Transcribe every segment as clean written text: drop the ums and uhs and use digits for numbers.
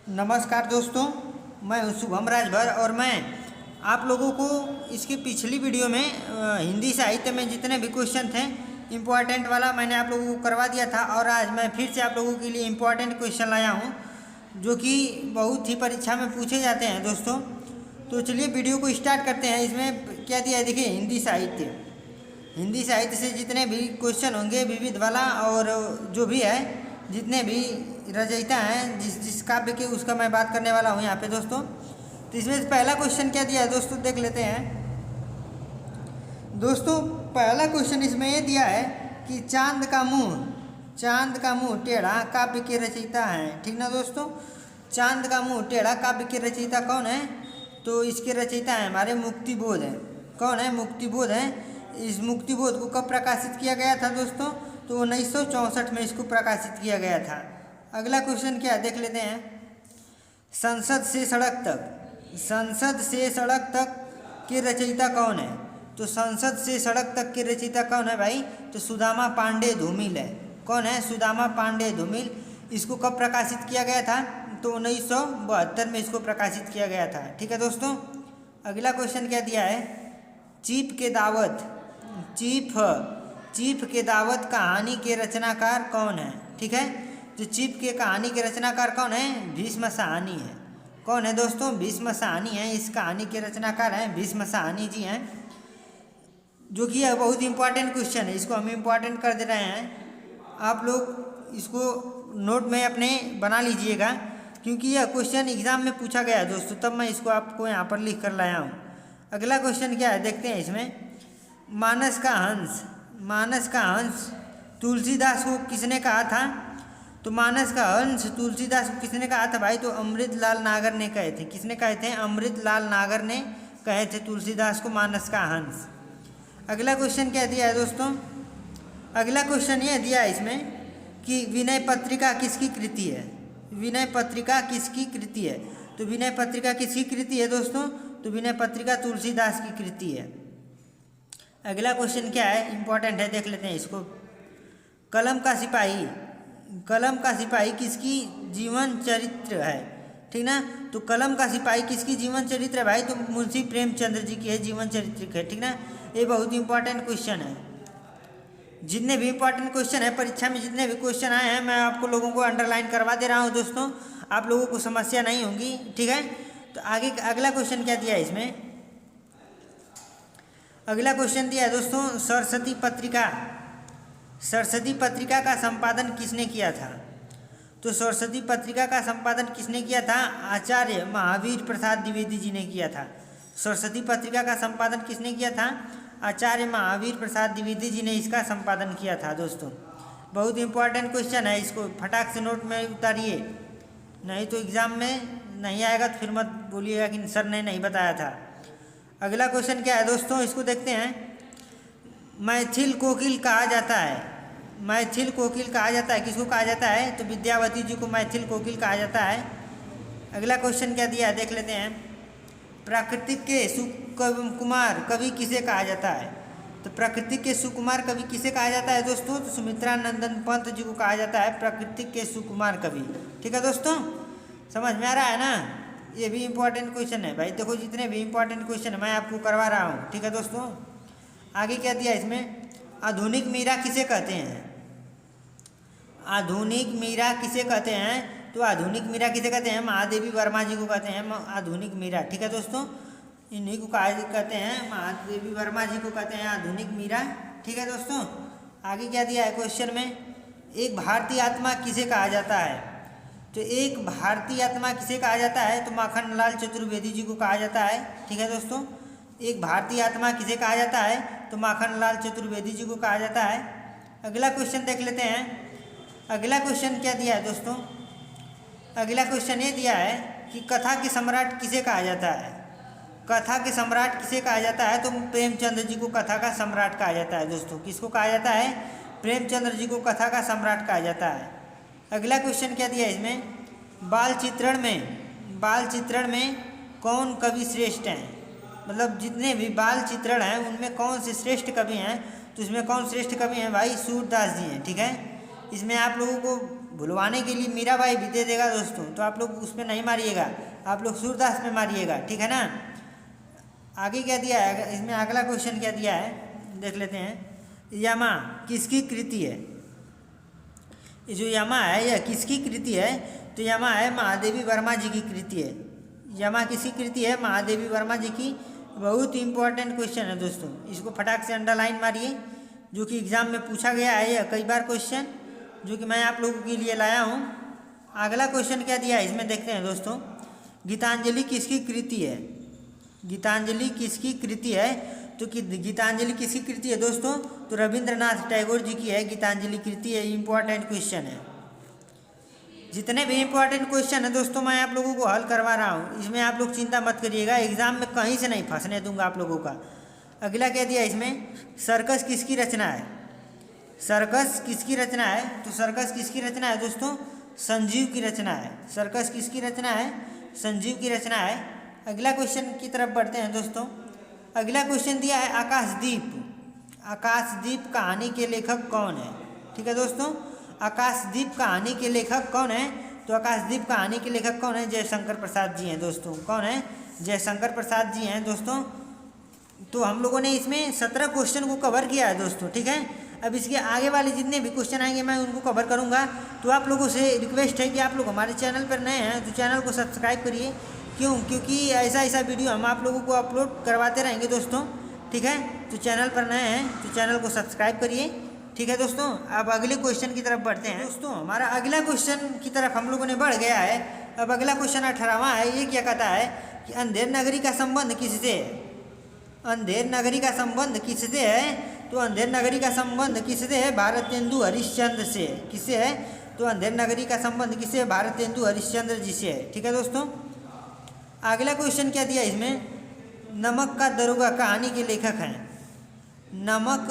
नमस्कार दोस्तों, मैं हूं शुभम राजभर और मैं आप लोगों को इसकी पिछली वीडियो में हिंदी साहित्य में जितने भी क्वेश्चन थे इम्पॉर्टेंट वाला मैंने आप लोगों को करवा दिया था। और आज मैं फिर से आप लोगों के लिए इम्पॉर्टेंट क्वेश्चन लाया हूं जो कि बहुत ही परीक्षा में पूछे जाते हैं दोस्तों। तो चलिए वीडियो को स्टार्ट करते हैं। इसमें क्या दिया है देखिए, हिंदी साहित्य से जितने भी क्वेश्चन होंगे विविध वाला और जो भी है जितने भी रचयिता हैं जिस काव्य के उसका मैं बात करने वाला हूँ यहाँ पे दोस्तों। तो इसमें से पहला क्वेश्चन क्या दिया है दोस्तों, देख लेते हैं दोस्तों। पहला क्वेश्चन इसमें ये दिया है कि चांद का मुंह टेढ़ा काव्य के रचयिता हैं। ठीक ना दोस्तों, चांद का मुंह टेढ़ा काव्य के रचयिता कौन है? तो इसके रचयिता हैं हमारे मुक्तिबोध हैं। कौन है? मुक्तिबोध हैं। इस मुक्तिबोध को कब प्रकाशित किया गया था दोस्तों? तो 1964 में इसको प्रकाशित किया गया था। अगला क्वेश्चन क्या है देख लेते हैं। संसद से सड़क तक के रचयिता कौन है? तो संसद से सड़क तक के रचयिता कौन है भाई? तो सुदामा पांडे धूमिल है। कौन है? सुदामा पांडे धूमिल। इसको कब प्रकाशित किया गया था? तो 1972 में इसको प्रकाशित किया गया था। ठीक है दोस्तों। अगला क्वेश्चन क्या दिया है, चीफ के दावत कहानी के रचनाकार कौन है? ठीक है, तो चीफ के कहानी के रचनाकार कौन है? भीष्म साहनी है। कौन है दोस्तों? भीष्म साहनी है। इस कहानी के रचनाकार हैं भीष्म साहनी जी हैं, जो कि यह बहुत इंपॉर्टेंट क्वेश्चन है। इसको हम इंपॉर्टेंट कर दे रहे हैं। आप लोग इसको नोट में अपने बना लीजिएगा, क्योंकि यह क्वेश्चन एग्जाम में पूछा गया है दोस्तों, तब मैं इसको आपको यहाँ पर लिख कर लाया हूँ। अगला क्वेश्चन क्या है देखते हैं इसमें। मानस का हंस तुलसीदास को किसने कहा था? तो मानस का हंस तुलसीदास को किसने कहा था भाई? तो अमृतलाल नागर ने कहे थे। किसने कहे थे? अमृतलाल नागर ने कहे थे तुलसीदास को मानस का हंस। अगला क्वेश्चन क्या दिया है दोस्तों? अगला क्वेश्चन ये दिया है इसमें कि विनय पत्रिका किसकी कृति है? विनय पत्रिका किसकी कृति है? तो विनय पत्रिका किसकी कृति है दोस्तों? तो विनय पत्रिका तुलसीदास की कृति है। अगला क्वेश्चन क्या है, इंपॉर्टेंट है, देख लेते हैं इसको। कलम का सिपाही किसकी जीवन चरित्र है? ठीक ना, तो कलम का सिपाही किसकी जीवन चरित्र है भाई? तो मुंशी प्रेमचंद्र जी की है जीवन चरित्र है। ठीक ना, ये बहुत इंपॉर्टेंट क्वेश्चन है। जितने भी इंपॉर्टेंट क्वेश्चन है परीक्षा में, जितने भी क्वेश्चन आए हैं, मैं आपको लोगों को अंडरलाइन करवा दे रहा हूँ दोस्तों, आप लोगों को समस्या नहीं होगी। ठीक है, तो आगे अगला क्वेश्चन क्या दिया है इसमें। अगला क्वेश्चन दिया है दोस्तों, सरस्वती पत्रिका का संपादन किसने किया था? तो सरस्वती पत्रिका का संपादन किसने किया था? आचार्य महावीर प्रसाद द्विवेदी जी ने किया था। सरस्वती पत्रिका का संपादन किसने किया था? आचार्य महावीर प्रसाद द्विवेदी जी ने इसका संपादन किया था दोस्तों। बहुत इंपॉर्टेंट क्वेश्चन है, इसको फटाक से नोट में उतारिए, नहीं तो एग्जाम में नहीं आएगा तो फिर मत बोलिएगा कि सर ने नहीं बताया था। अगला क्वेश्चन क्या है दोस्तों, इसको देखते हैं। मैथिल कोकिल कहा जाता है, किसको कहा जाता है? तो विद्यावती जी को मैथिल कोकिल कहा जाता है। अगला क्वेश्चन क्या दिया है देख लेते हैं। प्राकृतिक के सुकुमार कवि किसे कहा जाता है? तो प्राकृतिक के सुकुमार कवि किसे कहा जाता है दोस्तों? तो सुमित्रा नंदन पंत जी को कहा जाता है प्राकृतिक के सुकुमार कवि। ठीक है दोस्तों, समझ में आ रहा है ना? ये भी इंपॉर्टेंट क्वेश्चन है भाई। देखो जितने भी इंपॉर्टेंट क्वेश्चन है मैं आपको करवा रहा हूँ। ठीक है दोस्तों, आगे क्या दिया इसमें। आधुनिक मीरा किसे कहते हैं? आधुनिक मीरा किसे कहते हैं? तो आधुनिक मीरा किसे कहते हैं? महादेवी वर्मा जी को कहते हैं आधुनिक मीरा। ठीक है दोस्तों, इन्हीं को कहते हैं, महादेवी वर्मा जी को कहते हैं आधुनिक मीरा। ठीक है दोस्तों, आगे क्या दिया है क्वेश्चन में। एक भारतीय आत्मा किसे कहा जाता है? तो एक भारतीय आत्मा किसे कहा जाता है? तो माखनलाल चतुर्वेदी जी को कहा जाता है। ठीक है दोस्तों, एक भारतीय आत्मा किसे कहा जाता है? तो माखनलाल चतुर्वेदी जी को कहा जाता है। अगला क्वेश्चन देख लेते हैं। अगला क्वेश्चन क्या दिया है दोस्तों। अगला क्वेश्चन ये दिया है कि कथा के सम्राट किसे कहा जाता है? कथा के सम्राट किसे कहा जाता है? तो प्रेमचंद्र जी को कथा का सम्राट कहा जाता है दोस्तों। किसको कहा जाता है? प्रेमचंद्र जी को कथा का सम्राट कहा जाता है। अगला क्वेश्चन क्या दिया है इसमें। बाल चित्रण में कौन कवि श्रेष्ठ हैं? मतलब जितने भी बाल चित्रण हैं उनमें कौन से श्रेष्ठ कवि हैं? तो इसमें कौन श्रेष्ठ कवि हैं भाई? सूरदास जी हैं। ठीक है, इसमें आप लोगों को भुलवाने के लिए मीराबाई भी दे देगा दोस्तों, तो आप लोग उस पर नहीं मारिएगा, आप लोग सूरदास में मारिएगा, ठीक है ना। आगे क्या दिया है इसमें, अगला क्वेश्चन क्या दिया है देख लेते हैं। यमा किसकी कृति है? ये जो यमा है यह किसकी कृति है? तो यमा है महादेवी वर्मा जी की कृति है। यमा किसकी कृति है? महादेवी वर्मा जी की। बहुत इंपॉर्टेंट क्वेश्चन है दोस्तों, इसको फटाक से अंडरलाइन मारिए, जो कि एग्जाम में पूछा गया है यह कई बार क्वेश्चन, जो कि मैं आप लोगों के लिए लाया हूँ। अगला क्वेश्चन क्या दिया है इसमें देखते हैं दोस्तों। गीतांजलि किसकी कृति है? गीतांजलि किसकी कृति है? तो गीतांजलि किसकी कृति है दोस्तों? तो रविंद्रनाथ टैगोर जी की है गीतांजलि कृति है। इंपॉर्टेंट क्वेश्चन है। जितने भी इंपॉर्टेंट क्वेश्चन है दोस्तों मैं आप लोगों को हल करवा रहा हूँ, इसमें आप लोग चिंता मत करिएगा, एग्जाम में कहीं से नहीं फंसने दूंगा आप लोगों का। अगला क्या दिया इसमें, सर्कस किसकी रचना है? सर्कस किसकी रचना है? तो सर्कस किसकी रचना है दोस्तों? संजीव की रचना है। सर्कस किसकी रचना है? संजीव की रचना है। अगला क्वेश्चन की तरफ बढ़ते हैं दोस्तों। अगला क्वेश्चन दिया है आकाशदीप। आकाशदीप कहानी के लेखक कौन है? ठीक है दोस्तों, आकाशदीप कहानी के लेखक कौन है? तो आकाशदीप कहानी के लेखक कौन है? जयशंकर प्रसाद जी हैं दोस्तों। कौन है? जयशंकर प्रसाद जी हैं दोस्तों। तो हम लोगों ने इसमें 17 क्वेश्चन को कवर किया है दोस्तों, ठीक है। अब इसके आगे वाले जितने भी क्वेश्चन आएंगे मैं उनको कवर करूंगा। तो आप लोगों से रिक्वेस्ट है कि आप लोग हमारे चैनल पर नए हैं तो चैनल को सब्सक्राइब करिए। क्योंकि ऐसा वीडियो हम आप लोगों को अपलोड करवाते रहेंगे दोस्तों, ठीक है। तो चैनल पर नए हैं तो चैनल को सब्सक्राइब करिए, ठीक है दोस्तों। अब अगले क्वेश्चन की तरफ बढ़ते हैं दोस्तों। हमारा अगला क्वेश्चन की तरफ हम लोगों ने बढ़ गया है। अब अगला क्वेश्चन 18वां है। ये क्या कहता है कि अंधेर नगरी का संबंध किससे है? अंधेर नगरी का संबंध किससे है? तो अंधेर नगरी का संबंध किससे है? भारतेंदु हरिश्चंद्र से। किससे है? तो अंधेर नगरी का संबंध किससे है? भारतेंदु हरिश्चंद्र जी से है, ठीक है दोस्तों। अगला क्वेश्चन क्या दिया इसमें, नमक का दरोगा कहानी के लेखक हैं। नमक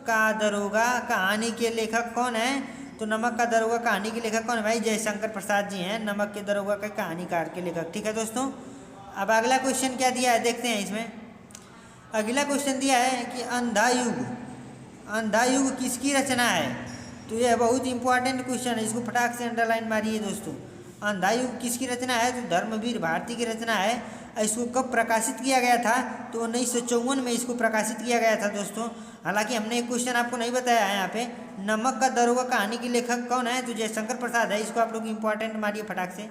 का दरोगा कहानी के लेखक कौन है? तो नमक का दरोगा कहानी के लेखक कौन है भाई? जयशंकर प्रसाद जी हैं नमक के दरोगा के कहानीकार के लेखक, ठीक है दोस्तों। अब अगला क्वेश्चन क्या दिया है देखते हैं इसमें। अगला क्वेश्चन दिया है कि अंधा युग, अंधा युग किसकी रचना है? तो यह बहुत इंपॉर्टेंट क्वेश्चन है, इसको फटाक से अंडरलाइन मारिए दोस्तों। अंधा युग किसकी रचना है? तो धर्मवीर भारती की रचना है। इसको कब प्रकाशित किया गया था? तो 1954 में इसको प्रकाशित किया गया था दोस्तों। हालांकि हमने एक क्वेश्चन आपको नहीं बताया है यहाँ पे, नमक का दरोगा कहानी के लेखक कौन है? तो जयशंकर प्रसाद है। इसको आप लोग इंपॉर्टेंट मारिए फटाक से,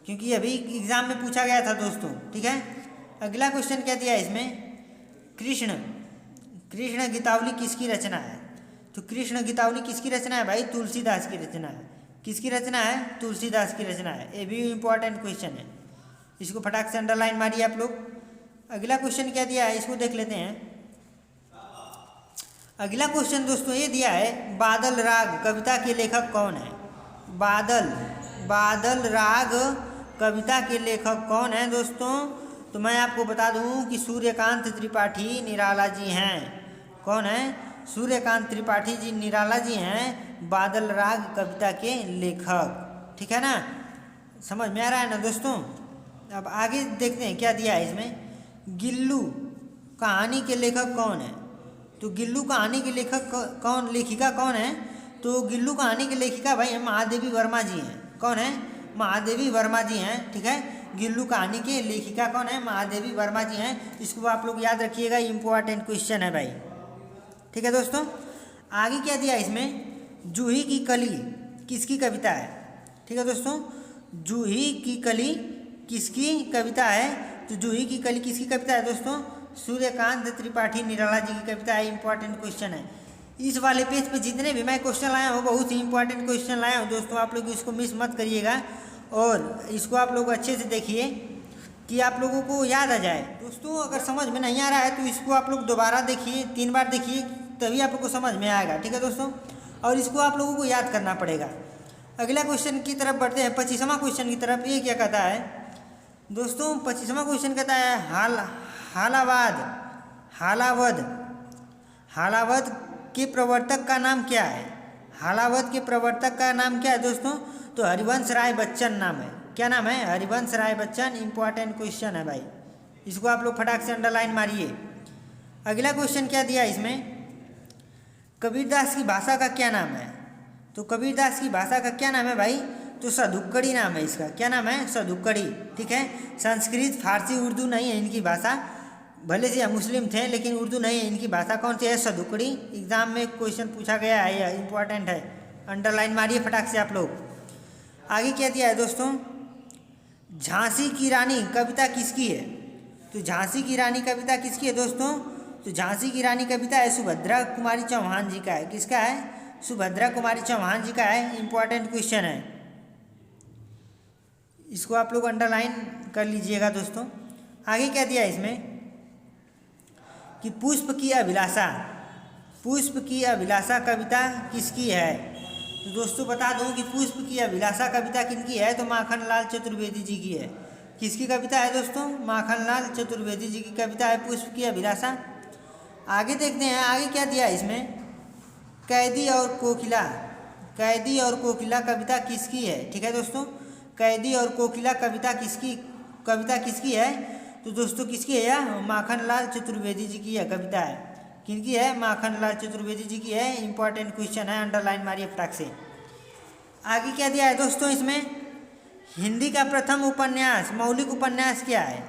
क्योंकि अभी एग्जाम में पूछा गया था दोस्तों, ठीक है। अगला क्वेश्चन क्या दिया है इसमें, कृष्ण गीतावली किसकी रचना है? तो कृष्ण गीतावली किसकी रचना है भाई? तुलसीदास की रचना है। किसकी रचना है? तुलसीदास की रचना है। ये भी इंपॉर्टेंट क्वेश्चन है, इसको फटाक से अंडरलाइन मारिए आप लोग। अगला क्वेश्चन क्या दिया है इसको देख लेते हैं। अगला क्वेश्चन दोस्तों ये दिया है, बादल राग कविता के लेखक कौन है? बादल राग कविता के लेखक कौन है दोस्तों? तो मैं आपको बता दूं कि सूर्यकांत त्रिपाठी निराला जी हैं। कौन है? सूर्यकांत त्रिपाठी जी निराला जी हैं बादल राग कविता के लेखक, ठीक है ना। समझ में आ रहा है ना दोस्तों। अब आगे देखते हैं क्या दिया है इसमें। गिल्लू कहानी के लेखक कौन है? तो गिल्लू कहानी के लेखक कौन, लेखिका कौन है? तो गिल्लू कहानी की लेखिका भाई महादेवी वर्मा जी हैं। कौन है? महादेवी वर्मा जी हैं, ठीक है। गिल्लू कहानी के लेखिका कौन है? महादेवी वर्मा जी हैं। इसको आप लोग याद रखिएगा, इंपॉर्टेंट क्वेश्चन है भाई, ठीक है दोस्तों। आगे क्या दिया इसमें, जूही की कली किसकी कविता है? ठीक है दोस्तों, जूही की कली किसकी कविता है? तो जूही की कली किसकी कविता है दोस्तों? सूर्यकांत त्रिपाठी निराला जी की कविता है। इंपॉर्टेंट क्वेश्चन है। इस वाले पेज पे जितने भी मैं क्वेश्चन लाया हूँ बहुत ही इंपॉर्टेंट क्वेश्चन लाया हूँ दोस्तों, आप लोग इसको मिस मत करिएगा और इसको आप लोग अच्छे से देखिए कि आप लोगों को याद आ जाए। दोस्तों अगर समझ में नहीं आ रहा है तो इसको आप लोग दोबारा देखिए, 3 बार देखिए, तभी आप लोग को समझ में आएगा, ठीक है दोस्तों। और इसको आप लोगों को याद करना पड़ेगा। अगला क्वेश्चन की तरफ बढ़ते हैं, 25वां क्वेश्चन की तरफ। ये क्या कहता है दोस्तों? 25वां क्वेश्चन कहता है हालावद के प्रवर्तक का नाम क्या है? हालावद के प्रवर्तक का नाम क्या है दोस्तों? तो हरिवंश राय बच्चन नाम है। क्या नाम है? हरिवंश राय बच्चन। इंपॉर्टेंट क्वेश्चन है भाई, इसको आप लोग फटाक से अंडरलाइन मारिए। अगला क्वेश्चन क्या दिया इसमें, कबीरदास की भाषा का क्या नाम है? तो कबीरदास की भाषा का क्या नाम है भाई? तो सदुक्कड़ी नाम है इसका। क्या नाम है? सदुक्कड़ी। ठीक है, संस्कृत, फारसी, उर्दू नहीं है इनकी भाषा। भले से मुस्लिम थे लेकिन उर्दू नहीं है इनकी भाषा। कौन सी है? सदुक्कड़ी। एग्जाम में क्वेश्चन पूछा गया है, यह इंपॉर्टेंट है, अंडरलाइन मारिए फटाक से आप लोग। आगे क्या दिया है दोस्तों? झांसी की रानी कविता किसकी है? तो झांसी की रानी कविता किसकी है दोस्तों? तो झांसी की रानी कविता है सुभद्रा कुमारी चौहान जी का है। किसका है? सुभद्रा कुमारी चौहान जी का है। इंपॉर्टेंट क्वेश्चन है, इसको आप लोग अंडरलाइन कर लीजिएगा दोस्तों। आगे क्या दिया है इसमें कि पुष्प की अभिलाषा, पुष्प की अभिलाषा कविता किसकी है? तो दोस्तों बता दूं कि पुष्प की अभिलाषा कविता किनकी है? तो माखनलाल चतुर्वेदी जी की है। किसकी कविता है दोस्तों? माखनलाल चतुर्वेदी जी की कविता है पुष्प की अभिलाषा। आगे देखते हैं, आगे क्या दिया है इसमें? कैदी और कोकिला, कैदी और कोकिला कविता किसकी है? ठीक है दोस्तों, कैदी और कोकिला कविता किसकी है? तो दोस्तों किसकी है? यह माखनलाल चतुर्वेदी जी की यह कविता है। किनकी है? माखनलाल चतुर्वेदी जी की है। इंपॉर्टेंट क्वेश्चन है, अंडरलाइन मारिए फटाक से। आगे क्या दिया है दोस्तों इसमें? हिंदी का प्रथम उपन्यास, मौलिक उपन्यास क्या है?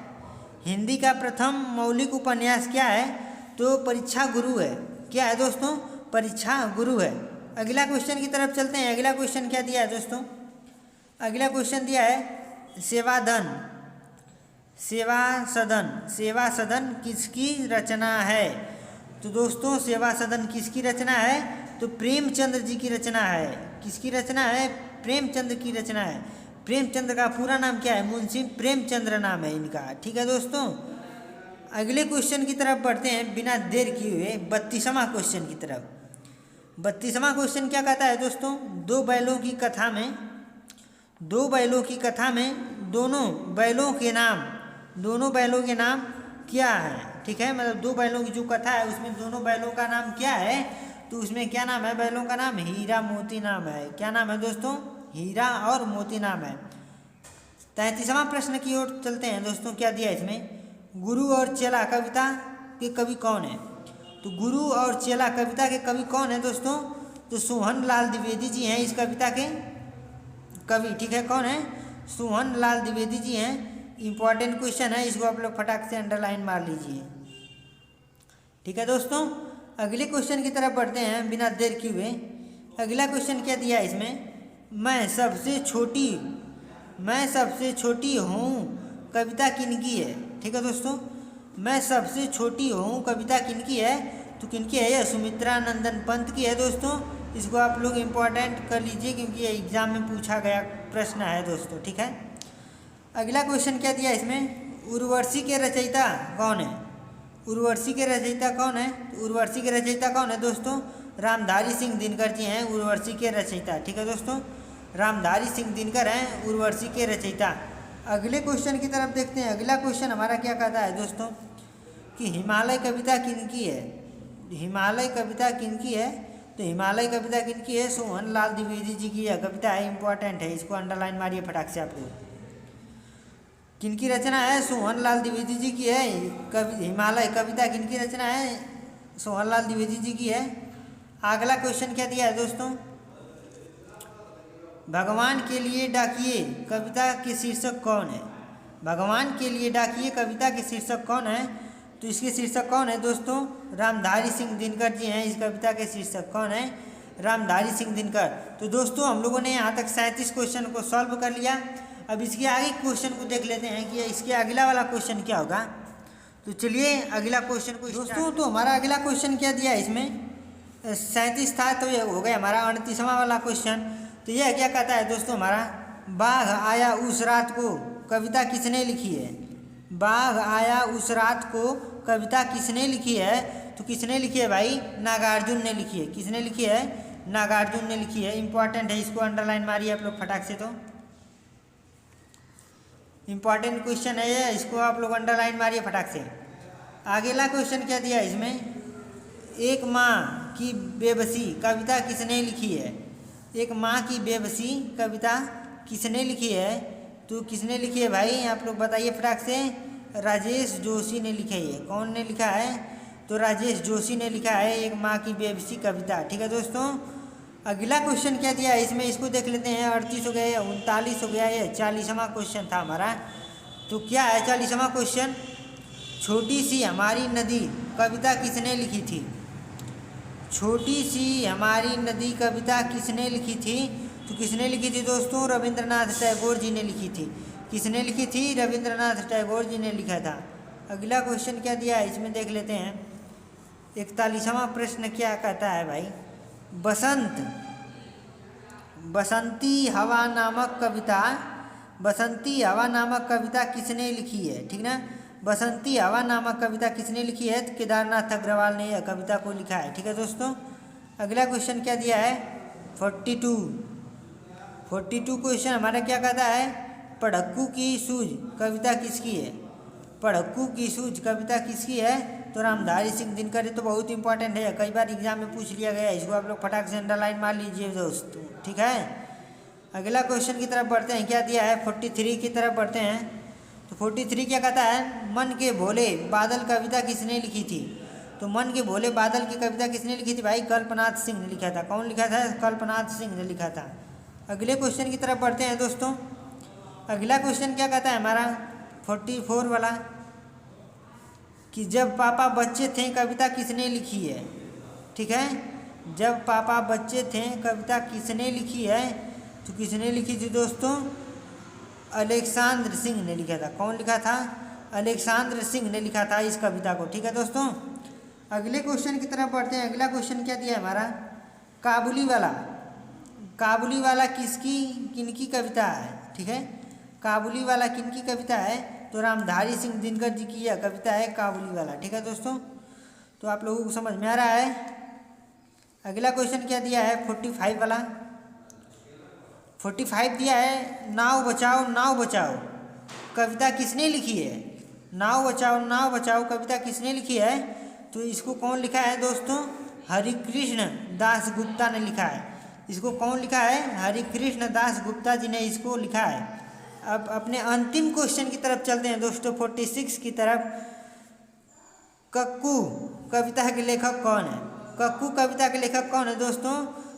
हिंदी का प्रथम मौलिक उपन्यास क्या है? तो परीक्षा गुरु है। क्या है दोस्तों? परीक्षा गुरु है। अगला क्वेश्चन की तरफ चलते हैं। अगला क्वेश्चन क्या दिया है दोस्तों? अगला क्वेश्चन दिया है सेवादन, सेवा सदन, सेवा सदन किसकी रचना है? तो दोस्तों सेवा सदन किसकी रचना है? तो प्रेमचंद्र जी की रचना है। किसकी रचना है? प्रेमचंद्र की रचना है। प्रेमचंद्र का पूरा नाम क्या है? मुंशी प्रेमचंद्र नाम है इनका। ठीक है दोस्तों, अगले क्वेश्चन की तरफ बढ़ते हैं बिना देर किए हुए 32वां क्वेश्चन की तरफ। 32वां क्वेश्चन क्या कहता है दोस्तों? दो बैलों की कथा में, दो बैलों की कथा में दोनों बैलों के नाम क्या है? ठीक है, मतलब दो बैलों की जो कथा है उसमें दोनों बैलों का नाम क्या है? तो उसमें क्या नाम है? बैलों का नाम हीरा मोती नाम है। क्या नाम है दोस्तों? हीरा और मोती नाम है। 33वां प्रश्न की ओर चलते हैं दोस्तों। क्या दिया इसमें? गुरु और चेला कविता के कवि कौन है? तो गुरु और चेला कविता के कवि कौन है दोस्तों? तो सोहन लाल द्विवेदी जी हैं इस कविता के कवि। ठीक है, कौन है? सोहन लाल द्विवेदी जी हैं। इंपॉर्टेंट क्वेश्चन है, इसको आप लोग फटाक से अंडरलाइन मार लीजिए। ठीक है दोस्तों, अगले क्वेश्चन की तरफ बढ़ते हैं बिना देर किए हुए। अगला क्वेश्चन क्या दिया है इसमें? मैं सबसे छोटी हूँ कविता किनकी है? ठीक है दोस्तों, मैं सबसे छोटी हूँ कविता किनकी है? तो किनकी है? यह सुमित्रा नंदन पंत की है दोस्तों। इसको आप लोग इम्पोर्टेंट कर लीजिए क्योंकि ये एग्जाम में पूछा गया प्रश्न है दोस्तों। ठीक है, अगला क्वेश्चन क्या दिया इसमें? उर्वशी के रचयिता कौन है? उर्वशी के रचयिता कौन है? तो उर्वशी के रचयिता कौन है दोस्तों? रामधारी सिंह दिनकर जी हैं उर्वशी के रचयिता। ठीक है दोस्तों, रामधारी सिंह दिनकर हैं उर्वशी के रचयिता। अगले क्वेश्चन की तरफ देखते हैं। अगला क्वेश्चन हमारा क्या कहता है दोस्तों कि हिमालय कविता किनकी है? हिमालय कविता किनकी है? तो हिमालय कविता किनकी है? सोहन लाल द्विवेदी जी की यह कविता है। इंपॉर्टेंट है, इसको अंडरलाइन मारिए फटाक से आप लोग। किनकी रचना है? सोहन लाल द्विवेदी जी की है। हिमालय कविता किनकी रचना है? सोहन लाल द्विवेदी जी की है। अगला क्वेश्चन क्या दिया है दोस्तों? भगवान के लिए डाकिए कविता के शीर्षक कौन है? भगवान के लिए डाकिए कविता के शीर्षक कौन है? तो इसके शीर्षक कौन है दोस्तों? रामधारी सिंह दिनकर जी हैं। इस कविता के शीर्षक कौन है? रामधारी सिंह दिनकर। तो दोस्तों हम लोगों ने यहाँ तक 37 क्वेश्चन को सॉल्व कर लिया। अब इसके आगे क्वेश्चन को देख लेते हैं कि इसके अगला वाला क्वेश्चन क्या होगा। तो चलिए अगला क्वेश्चन को दोस्तों, तो हमारा अगला क्वेश्चन क्या दिया है इसमें? 37 था तो ये हो गया हमारा 38वां वाला क्वेश्चन। तो यह क्या कहता है दोस्तों हमारा? बाघ आया उस रात को कविता किसने लिखी है? बाघ आया उस रात को कविता किसने लिखी है? तो किसने लिखी है भाई? नागार्जुन ने लिखी है। किसने लिखी है? नागार्जुन ने लिखी है। इंपॉर्टेंट है, इसको अंडरलाइन मारिए आप लोग फटाक से। तो इंपॉर्टेंट क्वेश्चन है ये, इसको आप लोग अंडरलाइन मारिए फटाक से। अगला क्वेश्चन क्या दिया इसमें? एक माँ की बेबसी कविता किसने लिखी है? एक माँ की बेबसी कविता किसने लिखी है? तो किसने लिखी है भाई? आप लोग बताइए फटाक से। राजेश जोशी ने लिखी है। कौन ने लिखा है? तो राजेश जोशी ने लिखा है एक माँ की बेबसी कविता। ठीक है दोस्तों, अगला क्वेश्चन क्या दिया है इसमें, इसको देख लेते हैं। 38 हो गया, 39 हो गया, ये 40वां क्वेश्चन था हमारा। तो क्या है 40वां क्वेश्चन, छोटी सी हमारी नदी कविता किसने लिखी थी। छोटी सी हमारी नदी कविता किसने लिखी थी। तो किसने लिखी थी दोस्तों, रविंद्रनाथ टैगोर जी ने लिखी थी। किसने लिखी थी, रविंद्रनाथ टैगोर जी ने लिखा था। अगला क्वेश्चन क्या दिया है इसमें देख लेते हैं। 41वां प्रश्न क्या कहता है भाई, बसंती हवा नामक कविता, बसंती हवा नामक कविता किसने लिखी है, ठीक ना। बसंती हवा नामक कविता किसने लिखी है, तो केदारनाथ अग्रवाल ने यह कविता को लिखा है, ठीक है दोस्तों। अगला क्वेश्चन क्या दिया है 42 क्वेश्चन हमारा क्या कहता है, पढ़क्कू की सूझ कविता किसकी है। पढ़क्कू की सूझ कविता किसकी है, तो रामधारी सिंह दिनकर। तो बहुत इंपॉर्टेंट है, कई बार एग्जाम में पूछ लिया गया है, इसको आप लोग फटाक से अंडरलाइन मार लीजिए दोस्तों, ठीक है। अगला क्वेश्चन की तरफ बढ़ते हैं, क्या दिया है 43 की तरफ बढ़ते हैं। तो 43 क्या कहता है, मन के भोले बादल कविता किसने लिखी थी। तो मन के भोले बादल की कविता किसने लिखी थी भाई, कल्पनाथ सिंह ने लिखा था। कौन लिखा था, कल्पनाथ सिंह ने लिखा था। अगले क्वेश्चन की तरफ बढ़ते हैं दोस्तों। अगला क्वेश्चन क्या कहता है हमारा 44 वाला, कि जब पापा बच्चे थे कविता किसने लिखी है, ठीक है। जब पापा बच्चे थे कविता किसने लिखी है, तो किसने लिखी थी दोस्तों, अलेक्सांद्र सिंह ने लिखा था। कौन लिखा था, अलेक्सांद्र सिंह ने लिखा था इस कविता को, ठीक है दोस्तों। अगले क्वेश्चन की तरफ बढ़ते हैं। अगला क्वेश्चन क्या दिया है हमारा, काबुली वाला किनकी कविता है, ठीक है। काबुली वाला किनकी कविता है, तो रामधारी सिंह दिनकर जी की यह कविता है काबुली वाला, ठीक है दोस्तों। तो आप लोगों को समझ में आ रहा है। अगला क्वेश्चन क्या दिया है 45 वाला, 45 दिया है, नाव बचाओ कविता किसने लिखी है। नाव बचाओ कविता किसने लिखी है, तो इसको कौन लिखा है दोस्तों, हरिकृष्ण दास गुप्ता ने लिखा है। इसको कौन लिखा है, हरिकृष्ण दास गुप्ता जी ने इसको लिखा है। अब अपने अंतिम क्वेश्चन की तरफ चलते हैं दोस्तों 46 की तरफ। कक्कू कविता के लेखक कौन है। कक्कू कविता के लेखक कौन है दोस्तों,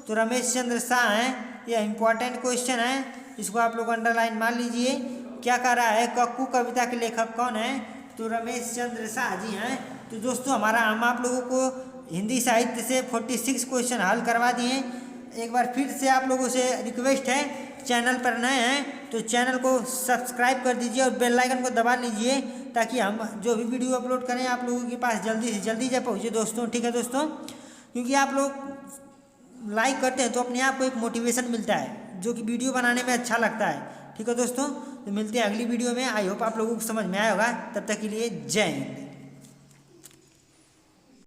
तो रमेश चंद्र शाह हैं। यह इंपॉर्टेंट क्वेश्चन है, इसको आप लोग अंडरलाइन मान लीजिए। क्या कह रहा है, कक्कू कविता के लेखक कौन है, तो रमेश चंद्र शाह जी हैं। तो दोस्तों हम आप लोगों को हिंदी साहित्य से 46 क्वेश्चन हल करवा दिए। एक बार फिर से आप लोगों से रिक्वेस्ट है, चैनल पर नए हैं तो चैनल को सब्सक्राइब कर दीजिए और बेल आइकन को दबा लीजिए, ताकि हम जो भी वीडियो अपलोड करें आप लोगों के पास जल्दी से जल्दी जा पहुँचे दोस्तों, ठीक है दोस्तों। क्योंकि आप लोग लाइक करते हैं तो अपने आप को एक मोटिवेशन मिलता है, जो कि वीडियो बनाने में अच्छा लगता है, ठीक है दोस्तों। तो मिलते हैं अगली वीडियो में। आई होप आप लोगों को समझ में आया होगा। तब तक के लिए जय हिंद।